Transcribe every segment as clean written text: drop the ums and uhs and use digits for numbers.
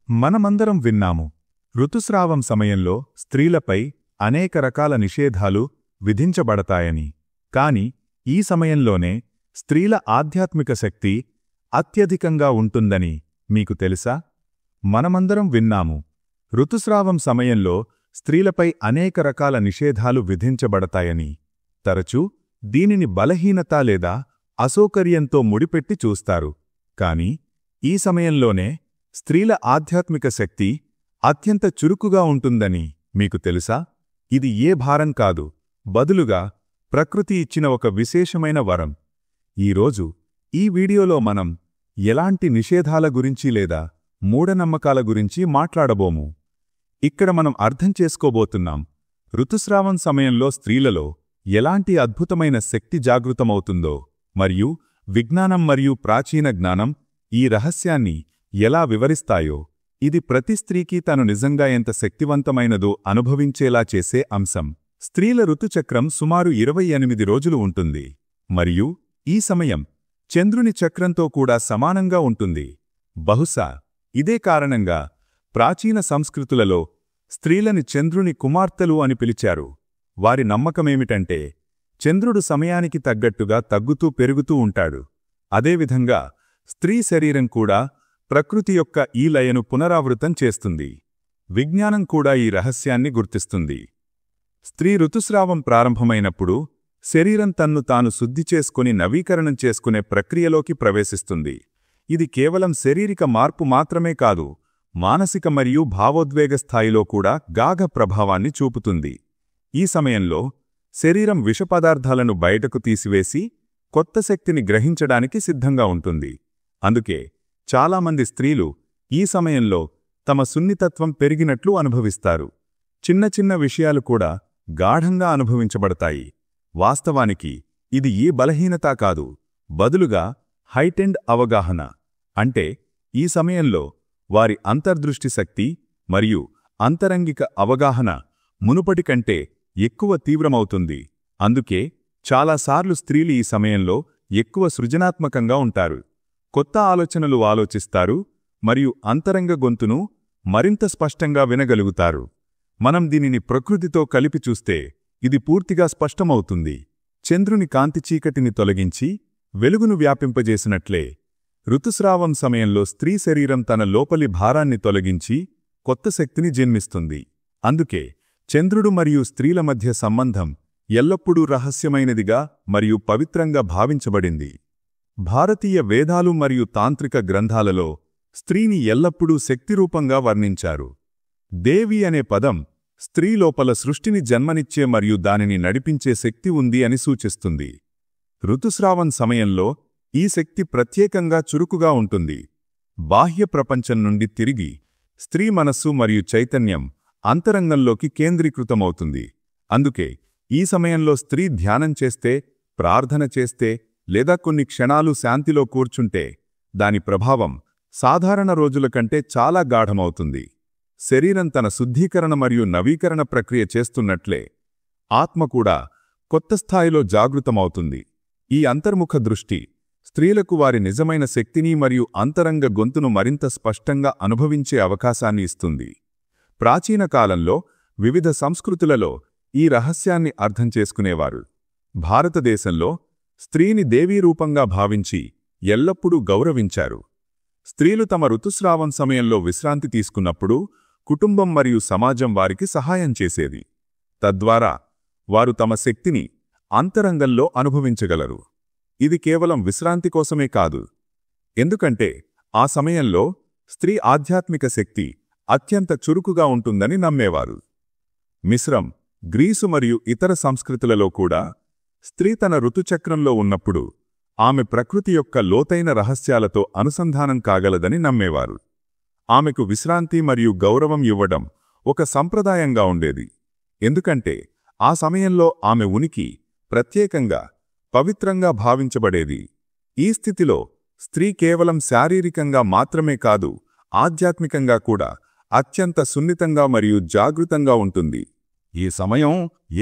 మనమందరం విన్నాము. ఋతుస్రావం సమయంలో స్త్రీలపై అనేక రకాల నిషేధాలు విధించబడతాయని. కాని ఈ సమయంలోనే స్త్రీల ఆధ్యాత్మిక శక్తి అత్యధికంగా ఉంటుందని మీకు తెలుసా? మనమందరం విన్నాము. ఋతుస్రావం సమయంలో స్త్రీలపై అనేక రకాల నిషేధాలు విధించబడతాయని. తరచూ దీనిని బలహీనత లేదా అసౌకర్యంతో ముడిపెట్టి చూస్తారు. కాని ఈ సమయంలోనే స్త్రీల ఆధ్యాత్మిక శక్తి అత్యంత చురుకుగా ఉంటుందని మీకు తెలుసా? ఇది ఏ భారం కాదు, బదులుగా ప్రకృతి ఇచ్చిన ఒక విశేషమైన వరం. ఈరోజు ఈ వీడియోలో మనం ఎలాంటి నిషేధాల గురించి లేదా మూఢనమ్మకాల గురించి మాట్లాడబోము. ఇక్కడ మనం అర్థం చేసుకోబోతున్నాం, ఋతుస్రావం సమయంలో స్త్రీలలో ఎలాంటి అద్భుతమైన శక్తి జాగృతమవుతుందో, మరియు విజ్ఞానం మరియు ప్రాచీన జ్ఞానం ఈ రహస్యాన్ని ఎలా వివరిస్తాయో. ఇది ప్రతి స్త్రీకి తను నిజంగా ఎంత శక్తివంతమైనదో అనుభవించేలా చేసే అంశం. స్త్రీల ఋతుచక్రం సుమారు 28 రోజులు ఉంటుంది, మరియు ఈ సమయం చంద్రుని చక్రంతో కూడా సమానంగా ఉంటుంది. బహుశా ఇదే కారణంగా ప్రాచీన సంస్కృతులలో స్త్రీలని చంద్రుని కుమార్తెలు అని పిలిచారు. వారి నమ్మకమేమిటంటే, చంద్రుడు సమయానికి తగ్గట్టుగా తగ్గుతూ పెరుగుతూ ఉంటాడు. అదేవిధంగా స్త్రీ శరీరం కూడా ప్రకృతి యొక్క ఈ లయను పునరావృతం చేస్తుంది. విజ్ఞానం కూడా ఈ రహస్యాన్ని గుర్తిస్తుంది. స్త్రీ ఋతుస్రావం ప్రారంభమైనప్పుడు శరీరం తన్ను తాను శుద్ధి చేసుకుని నవీకరణం చేసుకునే ప్రక్రియలోకి ప్రవేశిస్తుంది. ఇది కేవలం శారీరక మార్పు మాత్రమే కాదు, మానసిక మరియు భావోద్వేగ స్థాయిలో కూడా గాఢ ప్రభావాన్ని చూపుతుంది. ఈ సమయంలో శరీరం విషపదార్థాలను బయటకు తీసివేసి కొత్త శక్తిని గ్రహించడానికి సిద్ధంగా ఉంటుంది. అందుకే చాలామంది స్త్రీలు ఈ సమయంలో తమ సున్నితత్వం పెరిగినట్లు అనుభవిస్తారు. చిన్న చిన్న విషయాలు కూడా గాఢంగా అనుభవించబడతాయి. వాస్తవానికి ఇది ఏ బలహీనత కాదు, బదులుగా హైటెండ్ అవగాహన. అంటే ఈ సమయంలో వారి అంతర్దృష్టి శక్తి మరియు అంతరంగిక అవగాహన మునుపటి కంటే ఎక్కువ తీవ్రమవుతుంది. అందుకే చాలాసార్లు స్త్రీలు ఈ సమయంలో ఎక్కువ సృజనాత్మకంగా ఉంటారు, కొత్త ఆలోచనలు ఆలోచిస్తారు మరియు అంతరంగ గొంతును మరింత స్పష్టంగా వినగలుగుతారు. మనం దీనిని ప్రకృతితో కలిపి చూస్తే ఇది పూర్తిగా స్పష్టమవుతుంది. చంద్రుని కాంతి చీకటిని తొలగించి వెలుగును వ్యాపింపజేసినట్లే ఋతుస్రావం సమయంలో స్త్రీ శరీరం తన లోపలి భారాన్ని తొలగించి కొత్త శక్తిని జన్మిస్తుంది. అందుకే చంద్రుడు మరియు స్త్రీల మధ్య సంబంధం ఎల్లప్పుడూ రహస్యమైనదిగా మరియు పవిత్రంగా భావించబడింది. భారతీయ వేదాలు మరియు తాంత్రిక గ్రంథాలలో స్త్రీని ఎల్లప్పుడూ శక్తిరూపంగా వర్ణించారు. దేవి అనే పదం స్త్రీ లోపల సృష్టిని జన్మనిచ్చే మరియు దానిని నడిపించే శక్తి ఉంది అని సూచిస్తుంది. ఋతుస్రావం సమయంలో ఈ శక్తి ప్రత్యేకంగా చురుకుగా ఉంటుంది. బాహ్య ప్రపంచం నుండి తిరిగి స్త్రీ మనస్సు మరియు చైతన్యం అంతరంగంలోకి కేంద్రీకృతమవుతుంది. అందుకే ఈ సమయంలో స్త్రీ ధ్యానం చేస్తే, ప్రార్థన చేస్తే లేదా కొన్ని క్షణాలు శాంతిలో కూర్చుంటే దాని ప్రభావం సాధారణ రోజుల కంటే చాలా గాఢమవుతుంది. శరీరం తన శుద్ధీకరణ మరియు నవీకరణ ప్రక్రియ చేస్తున్నట్లే ఆత్మ కూడా కొత్త స్థాయిలో జాగృతమవుతుంది. ఈ అంతర్ముఖ దృష్టి స్త్రీలకు వారి నిజమైన శక్తిని మరియు అంతరంగ గొంతును మరింత స్పష్టంగా అనుభవించే అవకాశాన్ని ఇస్తుంది. ప్రాచీన కాలంలో వివిధ సంస్కృతులలో ఈ రహస్యాన్ని అర్థం చేసుకునేవారు. భారతదేశంలో స్త్రీని దేవీరూపంగా భావించి ఎల్లప్పుడూ గౌరవించారు. స్త్రీలు తమ ఋతుస్రావం సమయంలో విశ్రాంతి తీసుకున్నప్పుడు కుటుంబం మరియు సమాజం వారికి సహాయం చేసేది. తద్వారా వారు తమ శక్తిని అంతరంగంలో అనుభవించగలరు. ఇది కేవలం విశ్రాంతి కోసమే కాదు, ఎందుకంటే ఆ సమయంలో స్త్రీ ఆధ్యాత్మిక శక్తి అత్యంత చురుకుగా ఉంటుందని నమ్మేవారు. మిశ్రం, గ్రీసు మరియు ఇతర సంస్కృతులలో కూడా స్త్రీ తన ఋతుచక్రంలో ఉన్నప్పుడు ఆమె ప్రకృతి యొక్క లోతైన రహస్యాలతో అనుసంధానం కాగలదని నమ్మేవారు. ఆమెకు విశ్రాంతి మరియు గౌరవం ఇవ్వడం ఒక సంప్రదాయంగా ఉండేది, ఎందుకంటే ఆ సమయంలో ఆమె ఉనికి ప్రత్యేకంగా పవిత్రంగా భావించబడేది. ఈ స్థితిలో స్త్రీ కేవలం శారీరకంగా మాత్రమే కాదు, ఆధ్యాత్మికంగా కూడా అత్యంత సున్నితంగా మరియు జాగృతంగా ఉంటుంది. ఈ సమయం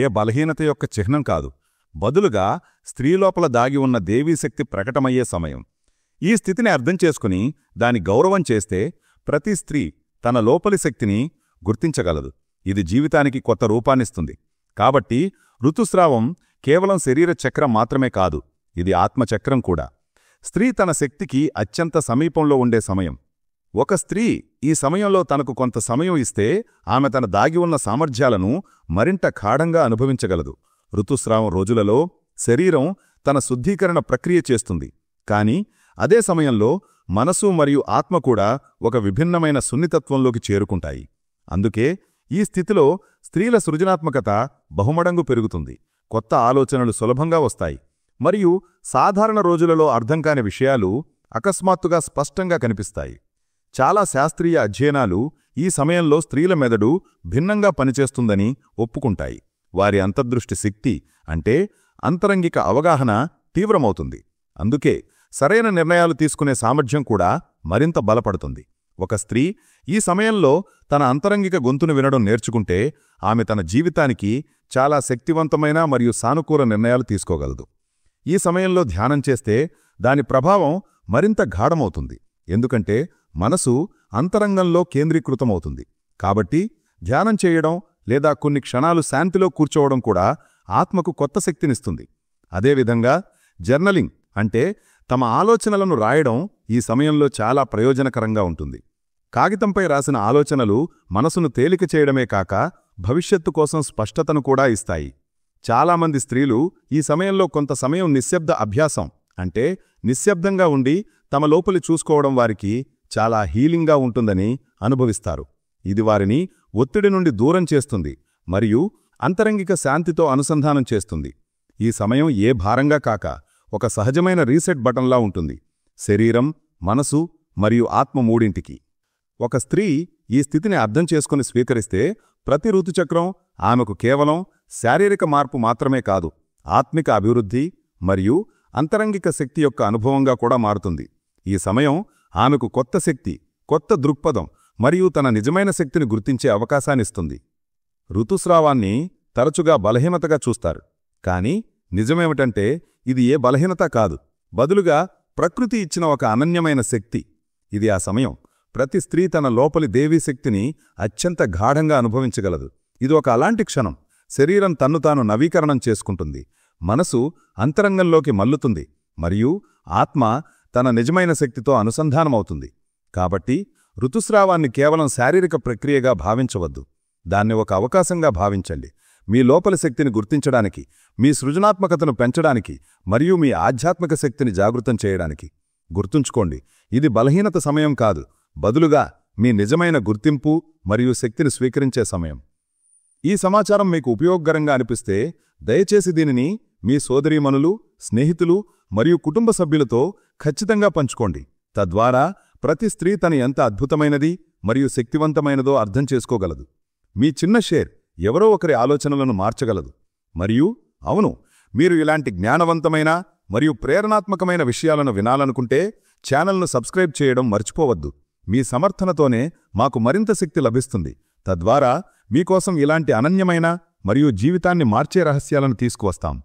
ఏ బలహీనత యొక్క చిహ్నం కాదు, బదులుగా స్త్రీలోపల దాగి ఉన్న దేవీశక్తి ప్రకటమయ్యే సమయం. ఈ స్థితిని అర్థం చేసుకుని దాని గౌరవం చేస్తే ప్రతి స్త్రీ తన లోపలి శక్తిని గుర్తించగలదు. ఇది జీవితానికి కొత్త రూపాన్నిస్తుంది. కాబట్టి ఋతుస్రావం కేవలం శరీర చక్రం మాత్రమే కాదు, ఇది ఆత్మచక్రం కూడా. స్త్రీ తన శక్తికి అత్యంత సమీపంలో ఉండే సమయం. ఒక స్త్రీ ఈ సమయంలో తనకు కొంత సమయం ఇస్తే ఆమె తన దాగి ఉన్న సామర్థ్యాలను మరింత గాఢంగా అనుభవించగలదు. ఋతుస్రావం రోజులలో శరీరం తన శుద్ధీకరణ ప్రక్రియ చేస్తుంది, కాని అదే సమయంలో మనసు మరియు ఆత్మ కూడా ఒక విభిన్నమైన సున్నితత్వంలోకి చేరుకుంటాయి. అందుకే ఈ స్థితిలో స్త్రీల సృజనాత్మకత బహుమడంగు పెరుగుతుంది. కొత్త ఆలోచనలు సులభంగా వస్తాయి మరియు సాధారణ రోజులలో అర్థంకాని విషయాలు అకస్మాత్తుగా స్పష్టంగా కనిపిస్తాయి. చాలా శాస్త్రీయ అధ్యయనాలు ఈ సమయంలో స్త్రీల మెదడు భిన్నంగా పనిచేస్తుందని ఒప్పుకుంటాయి. వారి అంతర్దృష్టి శక్తి అంటే అంతరంగిక అవగాహన తీవ్రమవుతుంది. అందుకే సరైన నిర్ణయాలు తీసుకునే సామర్థ్యం కూడా మరింత బలపడుతుంది. ఒక స్త్రీ ఈ సమయంలో తన అంతరంగిక గొంతును వినడం నేర్చుకుంటే ఆమె తన జీవితానికి చాలా శక్తివంతమైన మరియు సానుకూల నిర్ణయాలు తీసుకోగలదు. ఈ సమయంలో ధ్యానం చేస్తే దాని ప్రభావం మరింత గాఢమవుతుంది, ఎందుకంటే మనసు అంతరంగంలో కేంద్రీకృతమవుతుంది. కాబట్టి ధ్యానం చేయడం లేదా కొన్ని క్షణాలు శాంతిలో కూర్చోవడం కూడా ఆత్మకు కొత్త శక్తినిస్తుంది. అదేవిధంగా జర్నలింగ్ అంటే తమ ఆలోచనలను రాయడం ఈ సమయంలో చాలా ప్రయోజనకరంగా ఉంటుంది. కాగితంపై రాసిన ఆలోచనలు మనసును తేలిక చేయడమే కాక భవిష్యత్తు కోసం స్పష్టతను కూడా ఇస్తాయి. చాలామంది స్త్రీలు ఈ సమయంలో కొంత సమయం నిశ్శబ్ద అభ్యాసం అంటే నిశ్శబ్దంగా ఉండి తమ లోపలి చూసుకోవడం వారికి చాలా హీలింగ్గా ఉంటుందని అనుభవిస్తారు. ఇది వారిని ఒత్తిడి నుండి దూరం చేస్తుంది మరియు అంతరంగిక శాంతితో అనుసంధానం చేస్తుంది. ఈ సమయం ఏ భారంగా కాక ఒక సహజమైన రీసెట్ బటన్లా ఉంటుంది, శరీరం, మనసు మరియు ఆత్మ మూడింటికి. ఒక స్త్రీ ఈ స్థితిని అర్థం చేసుకుని స్వీకరిస్తే ప్రతి ఋతుచక్రం ఆమెకు కేవలం శారీరక మార్పు మాత్రమే కాదు, ఆత్మిక అభివృద్ధి మరియు అంతరంగిక శక్తి యొక్క అనుభవంగా కూడా మారుతుంది. ఈ సమయం ఆమెకు కొత్త శక్తి, కొత్త దృక్పథం మరియు తన నిజమైన శక్తిని గుర్తించే అవకాశాన్నిస్తుంది. ఋతుస్రావాన్ని తరచుగా బలహీనతగా చూస్తారు, కానీ నిజమేమిటంటే ఇది ఏ బలహీనత కాదు, బదులుగా ప్రకృతి ఇచ్చిన ఒక అనన్యమైన శక్తి. ఇది ఆ సమయం ప్రతి స్త్రీ తన లోపలి దేవీ శక్తిని అత్యంత గాఢంగా అనుభవించగలదు. ఇది ఒక అలాంటి క్షణం. శరీరం తన్ను తాను నవీకరణం చేసుకుంటుంది, మనసు అంతరంగంలోకి మల్లుతుంది మరియు ఆత్మ తన నిజమైన శక్తితో అనుసంధానమవుతుంది. కాబట్టి ఋతుస్రావాన్ని కేవలం శారీరక ప్రక్రియగా భావించవద్దు, దాన్ని ఒక అవకాశంగా భావించండి. మీ లోపలి శక్తిని గుర్తించడానికి, మీ సృజనాత్మకతను పెంచడానికి మరియు మీ ఆధ్యాత్మిక శక్తిని జాగృతం చేయడానికి. గుర్తుంచుకోండి, ఇది బలహీనత సమయం కాదు, బదులుగా మీ నిజమైన గుర్తింపు మరియు శక్తిని స్వీకరించే సమయం. ఈ సమాచారం మీకు ఉపయోగకరంగా అనిపిస్తే దయచేసి దీనిని మీ సోదరీమణులు, స్నేహితులు మరియు కుటుంబ సభ్యులతో ఖచ్చితంగా పంచుకోండి. తద్వారా ప్రతి స్త్రీ తన ఎంత అద్భుతమైనది మరియు శక్తివంతమైనదో అర్థం చేసుకోగలదు. మీ చిన్న షేర్ ఎవరో ఒకరి ఆలోచనలను మార్చగలదు. మరియు అవును, మీరు ఇలాంటి జ్ఞానవంతమైన మరియు ప్రేరణాత్మకమైన విషయాలను వినాలనుకుంటే ఛానల్ను సబ్స్క్రైబ్ చేయడం మర్చిపోవద్దు. మీ సమర్థనతోనే మాకు మరింత శక్తి లభిస్తుంది. తద్వారా మీకోసం ఇలాంటి అనన్యమైన మరియు జీవితాన్ని మార్చే రహస్యాలను తీసుకువస్తాం.